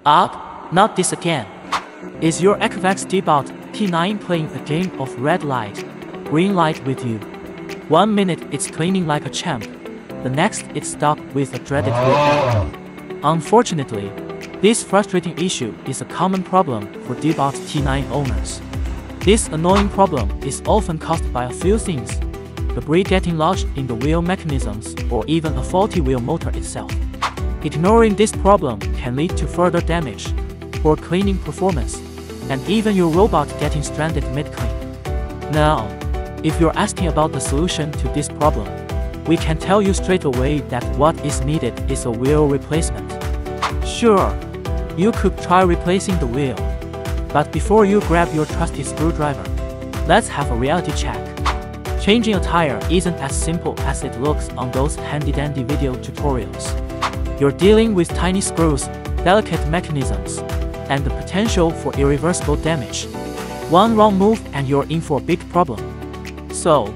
Up, not this again. Is your Ecovacs Deebot T9 playing a game of red light, green light with you? 1 minute it's cleaning like a champ, the next it's stuck with a dreaded wheel error. Unfortunately, this frustrating issue is a common problem for Deebot T9 owners. This annoying problem is often caused by a few things: debris getting lodged in the wheel mechanisms or even a faulty wheel motor itself. Ignoring this problem can lead to further damage, poor cleaning performance, and even your robot getting stranded mid-clean. Now, if you're asking about the solution to this problem, we can tell you straight away that what is needed is a wheel replacement. Sure, you could try replacing the wheel, but before you grab your trusty screwdriver, let's have a reality check. Changing a tire isn't as simple as it looks on those handy-dandy video tutorials. You're dealing with tiny screws, delicate mechanisms, and the potential for irreversible damage. One wrong move and you're in for a big problem. So,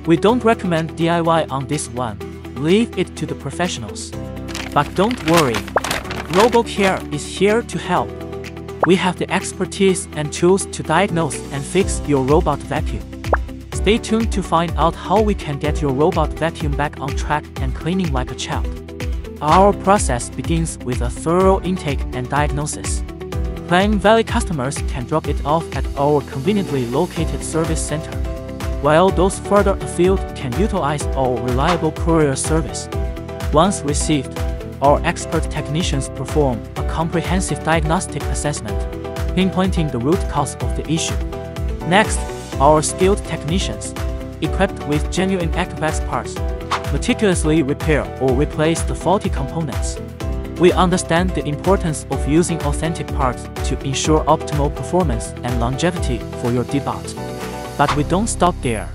we don't recommend DIY on this one. Leave it to the professionals. But don't worry, RoboCare is here to help. We have the expertise and tools to diagnose and fix your robot vacuum. Stay tuned to find out how we can get your robot vacuum back on track and cleaning like a champ. Our process begins with a thorough intake and diagnosis. Plain Valley customers can drop it off at our conveniently located service center, while those further afield can utilize our reliable courier service. Once received, our expert technicians perform a comprehensive diagnostic assessment, pinpointing the root cause of the issue. Next, our skilled technicians, equipped with genuine Ecovacs parts, meticulously repair or replace the faulty components. We understand the importance of using authentic parts to ensure optimal performance and longevity for your Deebot. But we don't stop there.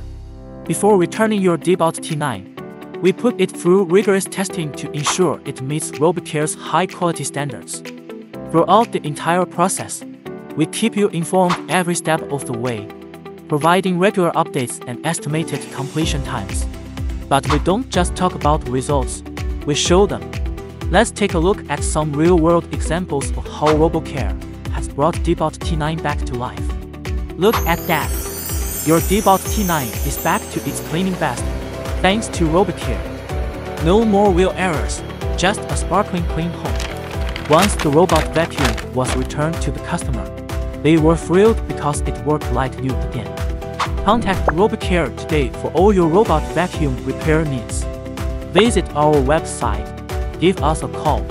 Before returning your Deebot T9, we put it through rigorous testing to ensure it meets RoboCare's high-quality standards. Throughout the entire process, we keep you informed every step of the way, providing regular updates and estimated completion times. But we don't just talk about results, we show them. Let's take a look at some real-world examples of how RoboCare has brought Deebot T9 back to life. Look at that! Your Deebot T9 is back to its cleaning best, thanks to RoboCare. No more wheel errors, just a sparkling clean home. Once the robot vacuum was returned to the customer, they were thrilled because it worked like new again. Contact RoboCare today for all your robot vacuum repair needs. Visit our website, give us a call,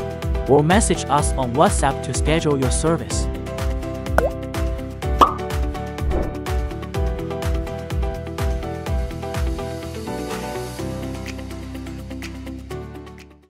or message us on WhatsApp to schedule your service.